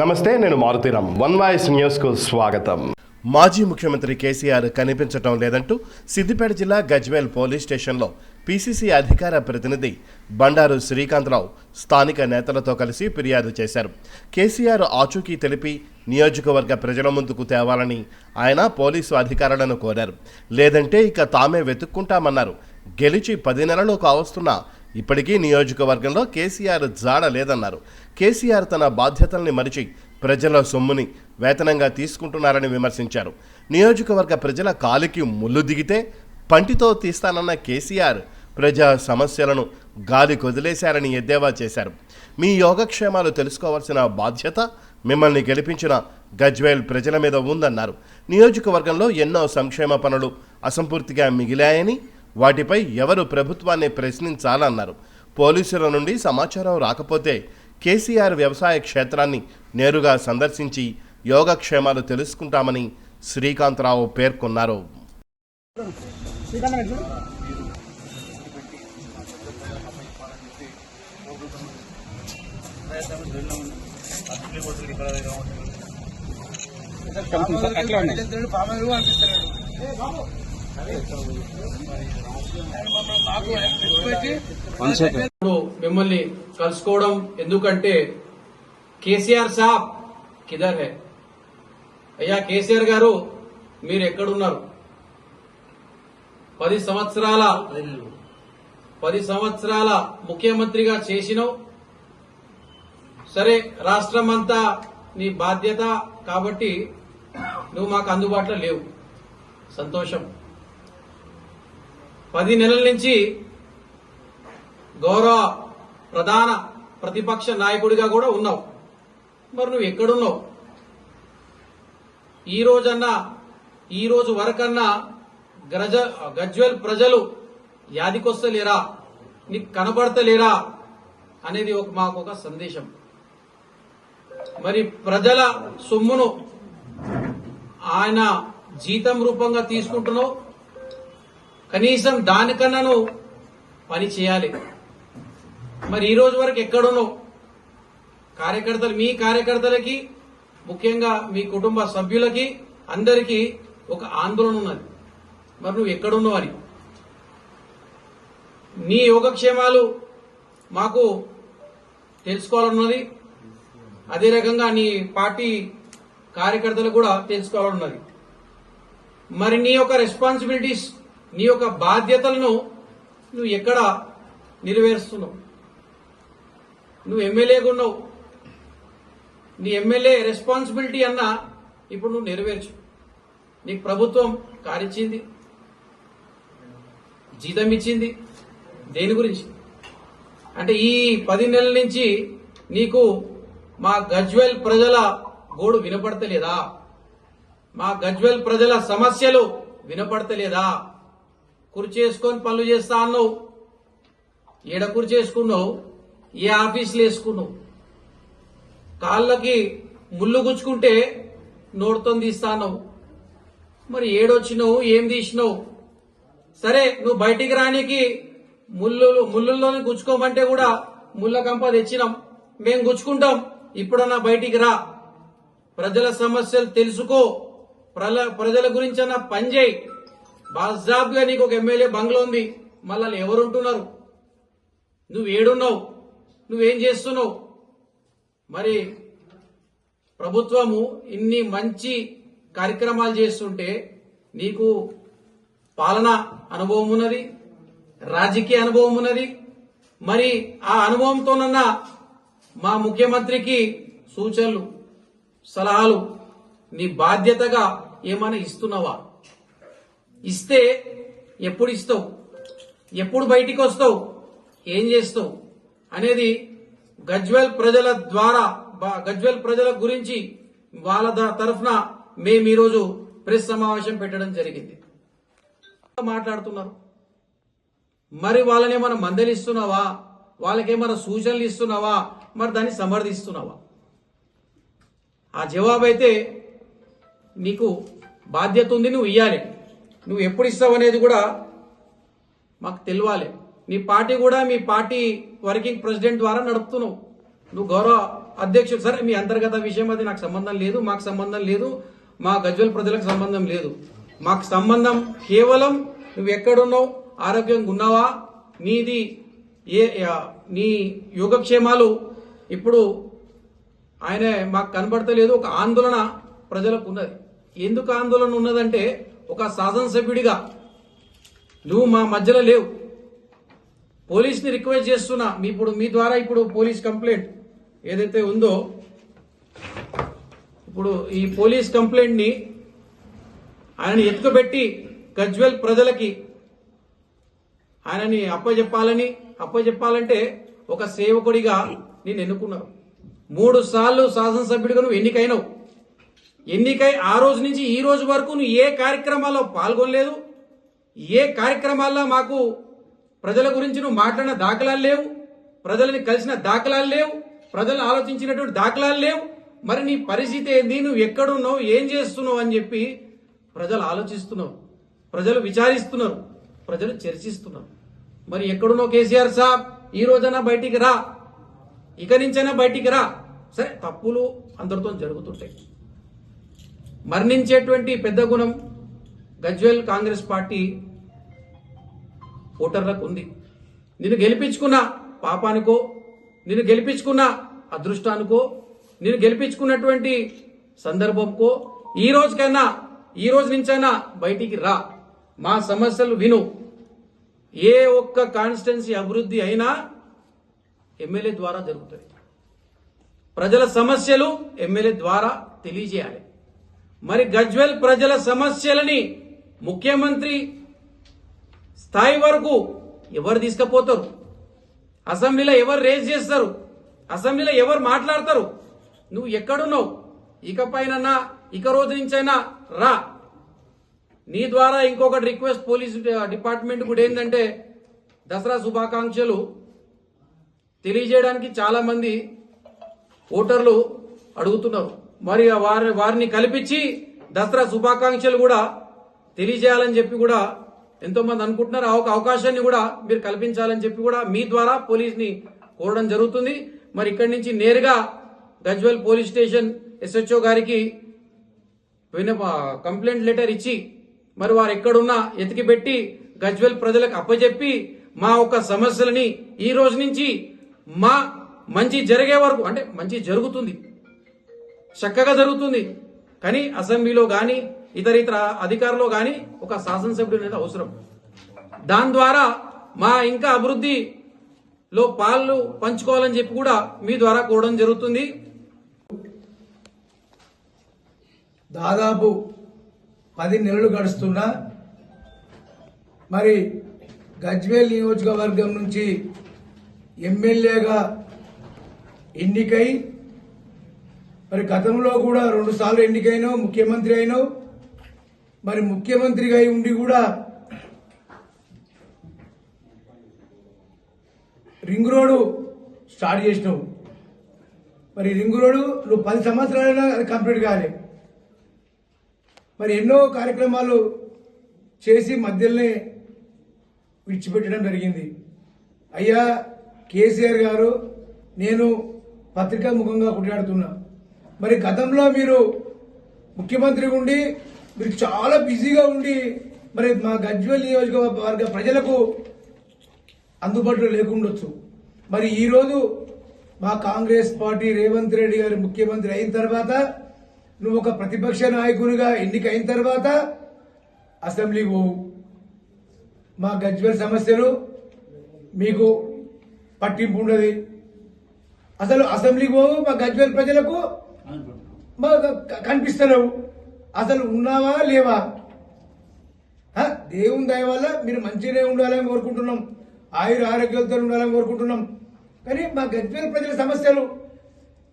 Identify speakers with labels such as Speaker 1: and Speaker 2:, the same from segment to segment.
Speaker 1: నమస్తే, నేను Maruthi Ram. One voice న్యూస్కు స్వాగతం. మాజీ ముఖ్యమంత్రి కేసీఆర్ కనిపించటం లేదంటూ సిద్దిపేట జిల్లా గజ్వేల్ పోలీస్ స్టేషన్లో పీసీసీ అధికార ప్రతినిధి బండారు శ్రీకాంతరావు స్థానిక నేతలతో కలిసి ఫిర్యాదు చేశారు. కేసీఆర్ ఆచూకీ తెలిపి నియోజకవర్గ ప్రజల ముందుకు తేవాలని ఆయన పోలీసు అధికారులను కోరారు. లేదంటే ఇక తామే వెతుక్కుంటామన్నారు. గెలిచి 10 నెలలు కావస్తున్నా ఇప్పటికీ నియోజకవర్గంలో కేసీఆర్ జాడ లేదన్నారు. కేసీఆర్ తన బాధ్యతల్ని మరిచి ప్రజల సొమ్ముని వేతనంగా తీసుకుంటున్నారని విమర్శించారు. నియోజకవర్గ ప్రజల కాలికి ముళ్ళు దిగితే పంటితో తీస్తానన్న కేసీఆర్ ప్రజా సమస్యలను గాలి కొదిలేశారని ఎద్దేవా చేశారు. మీ యోగక్షేమాలు తెలుసుకోవాల్సిన బాధ్యత మిమ్మల్ని గెలిపించిన గజ్వేల్ ప్రజల మీద ఉందన్నారు. నియోజకవర్గంలో ఎన్నో సంక్షేమ పనులు అసంపూర్తిగా మిగిలాయని, వాటిపై ఎవరు ప్రభుత్వాన్ని ప్రశ్నించాలన్నారు. పోలీసుల నుండి సమాచారం రాకపోతే కేసీఆర్ వ్యవసాయ క్షేత్రాన్ని నేరుగా సందర్శించి యోగక్షేమాలు తెలుసుకుంటామని శ్రీకాంతరావు పేర్కొన్నారు.
Speaker 2: మిమ్మల్ని కలుసుకోవడం ఎందుకంటే కేసీఆర్ సాబ్ కిదర్ హై. అయ్యా కేసీఆర్ గారు, మీరు ఎక్కడున్నారు? 10 సంవత్సరాల ముఖ్యమంత్రిగా చేసినావు. సరే, రాష్ట్రం అంతా నీ బాధ్యత కాబట్టి నువ్వు మాకు అందుబాటులో లేవు. సంతోషం. 10 నెలల నుంచి గౌరవ ప్రధాన ప్రతిపక్ష నాయకుడిగా కూడా ఉన్నావు. మరి నువ్వు ఎక్కడున్నావు? ఈ రోజు వరకన్నా గజ్వేల్ ప్రజలు యాదికొస్తలేరా, నీకు కనబడతలేరా అనేది మాకు ఒక సందేశం. మరి ప్రజల సొమ్మును ఆయన జీతం రూపంగా తీసుకుంటున్నావు. కనీసం దానికన్నా నువ్వు పని చేయాలి. మరి ఈ రోజు వరకు ఎక్కడున్నావు? మీ కార్యకర్తలకి, ముఖ్యంగా మీ కుటుంబ సభ్యులకి అందరికీ ఒక ఆందోళన ఉన్నది. మరి నువ్వు ఎక్కడున్నావు అని. నీ యోగక్షేమాలు మాకు తెలుసుకోవాలన్నది. అదే రకంగా నీ పార్టీ కార్యకర్తలు కూడా తెలుసుకోవాలన్నది. మరి నీ యొక్క రెస్పాన్సిబిలిటీస్, నీ యొక్క బాధ్యతలను నువ్వు ఎక్కడ నెరవేరుస్తున్నావు? నువ్వు ఎమ్మెల్యేగా ఉన్నావు. నీ ఎమ్మెల్యే రెస్పాన్సిబిలిటీ అన్నా ఇప్పుడు నువ్వు నెరవేర్చు. నీకు ప్రభుత్వం కారు ఇచ్చింది, జీతం ఇచ్చింది. దేని గురించి అంటే ఈ 10 నెలల నుంచి నీకు మా గజ్వేల్ ప్రజల గోడు వినపడతలేదా? మా గజ్వేల్ ప్రజల సమస్యలు వినపడతలేదా? కుర్చేసుకొని పనులు చేస్తా అన్నావు. ఏడ కుర్చేసుకున్నావు? ఏ ఆఫీసులు వేసుకున్నావు? కాళ్ళకి ముళ్ళు గుచ్చుకుంటే నోడుతో తీస్తావు. మరి ఏడొచ్చినావు, ఏం తీసినావు? సరే, నువ్వు బయటికి రానికి ముళ్ళుల్లోనే గుచ్చుకోమంటే కూడా ముళ్ళ కంప తెచ్చినాం, మేము గుచ్చుకుంటాం. ఇప్పుడన్నా బయటికి రా, ప్రజల సమస్యలు తెలుసుకో, ప్రజల గురించి అన్న పని చేయి. బాజాబ్గా నీకు ఒక ఎమ్మెల్యే బంగ్లా ఉంది, మళ్ళీ ఎవరుంటున్నారు? నువ్వు ఏడున్నావు? నువ్వేం చేస్తున్నావు? మరి ప్రభుత్వము ఇన్ని మంచి కార్యక్రమాలు చేస్తుంటే నీకు పాలనా అనుభవం ఉన్నది, రాజకీయ అనుభవం ఉన్నది. మరి ఆ అనుభవంతోనన్నా మా ముఖ్యమంత్రికి సూచనలు, సలహాలు నీ బాధ్యతగా ఏమైనా ఇస్తున్నావా? ఇస్తే ఎప్పుడు ఇస్తావు? ఎప్పుడు బయటికి వస్తావు? ఏం చేస్తావు అనేది గజ్వేల్ ప్రజల గురించి వాళ్ళ తరఫున మేము ఈరోజు ప్రెస్ సమావేశం పెట్టడం జరిగింది. మాట్లాడుతున్నారు. మరి వాళ్ళనేమైనా మందలిస్తున్నావా? వాళ్ళకేమైనా సూచనలు ఇస్తున్నావా? మరి దాన్ని సమర్థిస్తున్నావా? ఆ జవాబు అయితే నీకు బాధ్యత ఉంది, నువ్వు ఇయ్యాలి. నువ్వు ఎప్పుడు ఇస్తావు అనేది కూడా మాకు తెలియాలి. నీ పార్టీ కూడా మీ పార్టీ వర్కింగ్ ప్రెసిడెంట్ ద్వారా నడుపుతున్నావు. నువ్వు గౌరవ అధ్యక్షుడు, సరే మీ అంతర్గత విషయం అది నాకు సంబంధం లేదు, మాకు సంబంధం లేదు, మా గజ్వేల్ ప్రజలకు సంబంధం లేదు. మాకు సంబంధం కేవలం నువ్వు ఎక్కడున్నావు, ఆరోగ్యంగా ఉన్నావా, నీది నీ యోగక్షేమాలు ఇప్పుడు ఆయన మాకు కనబడతలేదు. ఒక ఆందోళన ప్రజలకు ఉన్నది. ఎందుకు ఆందోళన ఉన్నదంటే ఒక శాసనసభ్యుడిగా నువ్వు మా మధ్యలో లేవు. పోలీస్ని రిక్వెస్ట్ చేస్తున్నా, మీ ద్వారా ఇప్పుడు పోలీస్ కంప్లైంట్ ఏదైతే ఉందో, ఇప్పుడు ఈ పోలీస్ కంప్లైంట్ ని ఆయనని ఎత్తుకుబెట్టి గజ్వేల్ ప్రజలకి ఆయనని అప్పచెప్పాలంటే ఒక సేవకుడిగా నేను ఎన్నుకున్నాను. 3 సార్లు శాసనసభ్యుడిగా నువ్వు ఎన్నికైనావు. ఎన్నికై ఆ రోజు నుంచి ఈ రోజు వరకు నువ్వు ఏ కార్యక్రమాల్లో పాల్గొనలేదు. ఏ కార్యక్రమాల్లో మాకు ప్రజల గురించి నువ్వు మాట్లాడిన దాఖలాలు లేవు, ప్రజలని కలిసిన దాఖలాలు లేవు, ప్రజలను ఆలోచించినటువంటి దాఖలాలు లేవు. మరి నీ పరిస్థితి ఏంది, నువ్వు ఎక్కడున్నావు, ఏం చేస్తున్నావు అని చెప్పి ప్రజలు ఆలోచిస్తున్నారు, ప్రజలు విచారిస్తున్నారు, ప్రజలు చర్చిస్తున్నారు. మరి ఎక్కడున్నావు కేసీఆర్ సాబ్, ఈ రోజైనా బయటికి రా, ఇక నుంచైనా బయటికి రా. సరే, తప్పులు అందరితో జరుగుతుంటాయి. మరణించేటువంటి పెద్ద గుణం గజ్వేల్ కాంగ్రెస్ పార్టీ ఓటర్లకు ఉంది. నిన్ను గెలిపించుకున్న పాపానికో, నిన్ను గెలిపించుకున్న అదృష్టానికో, నిన్ను గెలిపించుకున్నటువంటి సందర్భంకో ఈ రోజు నుంచైనా బయటికి రా, మా సమస్యలు విను. ఏ ఒక్క కాన్స్టిట్యున్సీ అభివృద్ధి అయినా ఎమ్మెల్యే ద్వారా జరుగుతుంది. ప్రజల సమస్యలు ఎమ్మెల్యే ద్వారా తెలియజేయాలి. మరి గజ్వేల్ ప్రజల సమస్యలని ముఖ్యమంత్రి స్థాయి వరకు ఎవరు తీసుకుపోతారు? అసెంబ్లీలో ఎవరు రేజ్ చేస్తారు? అసెంబ్లీలో ఎవరు మాట్లాడతారు? నువ్వు ఎక్కడున్నావు? ఇకపైనన్నా ఇక రోజు నుంచైనా రా. నీ ద్వారా ఇంకొకటి రిక్వెస్ట్ పోలీస్ డిపార్ట్మెంట్ కూడా ఏంటంటే, దసరా శుభాకాంక్షలు తెలియజేయడానికి చాలా మంది ఓటర్లు అడుగుతున్నారు. మరి వారిని కల్పించి దసరా శుభాకాంక్షలు కూడా తెలియజేయాలని చెప్పి కూడా ఎంతో మంది అనుకుంటున్నారు. ఆ అవకాశాన్ని కూడా మీరు కల్పించాలని చెప్పి కూడా మీ ద్వారా పోలీస్ని కోరడం జరుగుతుంది. మరి ఇక్కడి నుంచి నేరుగా గజ్వేల్ పోలీస్ స్టేషన్ SHO గారికి కంప్లైంట్ లెటర్ ఇచ్చి మరి వారు ఎక్కడున్నా ఎతికి పెట్టి గజ్వేల్ ప్రజలకు అప్పచెప్పి మా ఒక సమస్యలని ఈ రోజు నుంచి మా మంచి జరిగే వరకు, అంటే మంచి జరుగుతుంది, చక్కగా జరుగుతుంది, కానీ అసెంబ్లీలో కానీ ఇతర అధికారులు కానీ ఒక శాసనసభ్యుడు అనేది అవసరం. దాని ద్వారా మా ఇంకా అభివృద్ధిలో పాలు పంచుకోవాలని చెప్పి కూడా మీ ద్వారా కోరడం జరుగుతుంది.
Speaker 3: దాదాపు 10 నెలలు గడుస్తున్నా మరి గజ్వేల్ నియోజకవర్గం నుంచి ఎమ్మెల్యేగా ఎన్నికై మరి గతంలో కూడా 2 సార్లు ఎన్నికైనావు, ముఖ్యమంత్రి అయినావు. మరి ముఖ్యమంత్రిగా ఉండి కూడా రింగ్ రోడ్డు స్టార్ట్ చేసినావు. మరి రింగ్ రోడ్డు నువ్వు 10 సంవత్సరాలైనా అది కంప్లీట్ కాలే. మరి ఎన్నో కార్యక్రమాలు చేసి మధ్యలోనే విడిచిపెట్టడం జరిగింది. అయ్యా కేసీఆర్ గారు, నేను పత్రికా ముఖంగా కొట్లాడుతున్నా. మరి గతంలో మీరు ముఖ్యమంత్రి ఉండి మీరు చాలా బిజీగా ఉండి మరి మా గజ్వేల్ నియోజకవర్గ ప్రజలకు అందుబాటులో లేకుండొచ్చు. మరి ఈరోజు మా కాంగ్రెస్ పార్టీ రేవంత్ రెడ్డి గారు ముఖ్యమంత్రి అయిన తర్వాత, నువ్వు ఒక ప్రతిపక్ష నాయకునిగా ఎన్నికైన తర్వాత అసెంబ్లీకి పోవు. మా గజ్వేల్ సమస్యలు మీకు పట్టింపు ఉండదు. అసలు అసెంబ్లీకి పోవు, మా గజ్వేల్ ప్రజలకు కనిపిస్తున్నావు. అసలు ఉన్నావా లేవా? దేవుని దయ వల్ల మీరు మంచిగానే ఉండాలని కోరుకుంటున్నాం, ఆయుర ఆరోగ్యాలతో ఉండాలని కోరుకుంటున్నాం. కానీ మా గజ్వేల్ ప్రజల సమస్యలు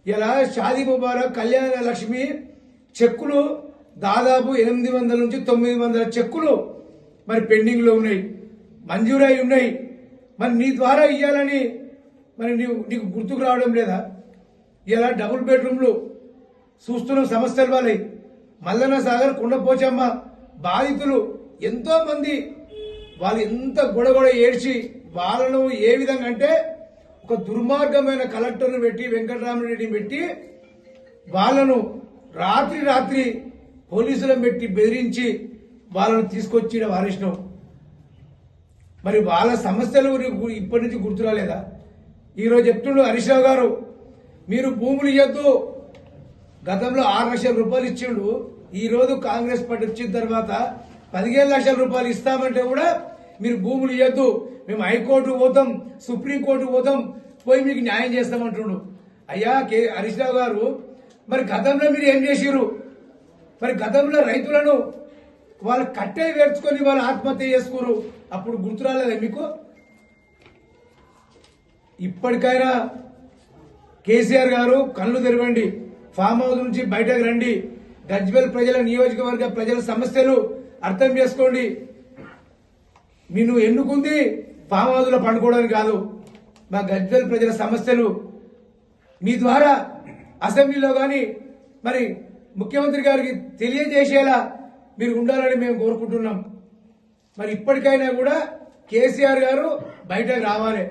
Speaker 3: ఇలా షాదీ ముబారక్, కళ్యాణ లక్ష్మి చెక్కులు దాదాపు 800 నుంచి 900 చెక్కులు మరి పెండింగ్ లో ఉన్నాయి, మంజూరై ఉన్నాయి. మరి నీ ద్వారా ఇవ్వాలని మరి నీకు గుర్తుకు రావడం లేదా? ఇలా డబుల్ బెడ్రూమ్లు చూస్తున్న సమస్యలు వాళ్ళవి. మల్లన్న సాగర్, కొండపోచమ్మ బాధితులు ఎంతో మంది, వాళ్ళు ఎంత గొడగొడ ఏడ్చి వాళ్ళను ఏ విధంగా అంటే ఒక దుర్మార్గమైన కలెక్టర్ను పెట్టి వెంకటరామరెడ్డిని పెట్టి వాళ్ళను రాత్రి పోలీసులను పెట్టి బెదిరించి వాళ్ళను తీసుకొచ్చి వారిష్టం. మరి వాళ్ళ సమస్యలు ఇప్పటి నుంచి గుర్తురాలేదా? ఈరోజు చెప్తుండు హరీష్ రావు గారు, మీరు భూములు ఇవ్వద్దు, గతంలో 6 లక్షల రూపాయలు ఇచ్చిండు, ఈ రోజు కాంగ్రెస్ పార్టీ వచ్చిన తర్వాత 15 లక్షల రూపాయలు ఇస్తామంటే కూడా మీరు భూములు ఇవ్వద్దు, మేము హైకోర్టు పోతాం, సుప్రీంకోర్టు పోతాం, పోయి మీకు న్యాయం చేస్తామంటుండు. అయ్యా హరీష్ రావు గారు, మరి గతంలో మీరు ఏం చేసిరు? మరి గతంలో రైతులను వాళ్ళు కట్టే వేర్చుకొని వాళ్ళు ఆత్మహత్య చేసుకురు, అప్పుడు గుర్తురాలేదా మీకు? ఇప్పటికైనా కేసీఆర్ గారు కళ్ళు తెరవండి, ఫామ్ హౌస్ నుంచి బయటకు రండి, గజ్వేల్ ప్రజల నియోజకవర్గ ప్రజల సమస్యలు అర్థం చేసుకోండి. మీరు ఎన్నుకుంది ఫామ్ హౌస్ లో పండుకోవడానికి కాదు, మా గజ్వేల్ ప్రజల సమస్యలు మీ ద్వారా అసెంబ్లీలో గాని మరి ముఖ్యమంత్రి గారికి తెలియజేసేలా మీరు ఉండాలని మేము కోరుకుంటున్నాం. మరి ఇప్పటికైనా కూడా కేసీఆర్ గారు బయటకు రావాలి.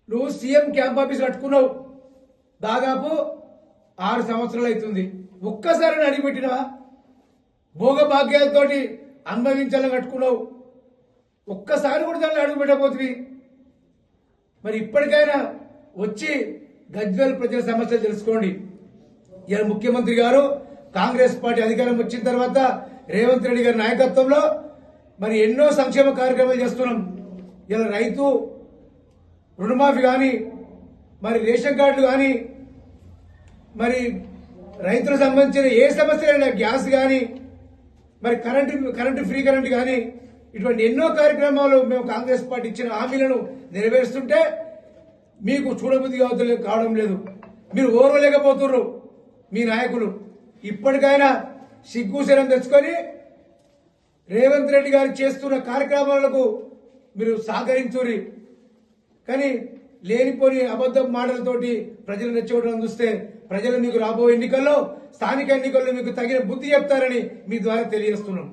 Speaker 3: నువ్వు సీఎం క్యాంప్ ఆఫీస్ కట్టుకున్నావు, దాదాపు 6 సంవత్సరాలు అవుతుంది, ఒక్కసారి అడిగిపెట్టినవా? భోగ భాగ్యాలతోటి అనుభవించాలని కట్టుకున్నావు, ఒక్కసారి కూడా దాన్ని అడుగు పెట్టబోతుంది. మరి ఇప్పటికైనా వచ్చి గజ్వేల్ ప్రజల సమస్యలు తెలుసుకోండి. ఇలా ముఖ్యమంత్రి గారు కాంగ్రెస్ పార్టీ అధికారం వచ్చిన తర్వాత రేవంత్ రెడ్డి గారి నాయకత్వంలో మరి ఎన్నో సంక్షేమ కార్యక్రమాలు చేస్తున్నాం. ఇలా రైతు రుణమాఫీ కానీ, మరి రేషన్ కార్డులు కానీ, మరి రైతులకు సంబంధించిన ఏ సమస్య, గ్యాస్ కానీ, మరి కరెంటు ఫ్రీ కరెంటు కానీ, ఇటువంటి ఎన్నో కార్యక్రమాలు మేము కాంగ్రెస్ పార్టీ ఇచ్చిన హామీలను నెరవేరుస్తుంటే మీకు చూడబుద్ధి కావడం లేదు, మీరు ఓర్వలేకపోతున్నారు మీ నాయకులు. ఇప్పటికైనా సిగ్గుశరం తెచ్చుకొని రేవంత్ రెడ్డి గారు చేస్తున్న కార్యక్రమాలకు మీరు సహకరించురి. కానీ లేనిపోని అబద్ధం మాటలతోటి ప్రజలు రెచ్చగొట్టడం చూస్తే ప్రజలు మీకు రాబోయే ఎన్నికల్లో, స్థానిక ఎన్నికల్లో మీకు తగిన బుద్ధి చెప్తారని మీ ద్వారా తెలియజేస్తున్నాం.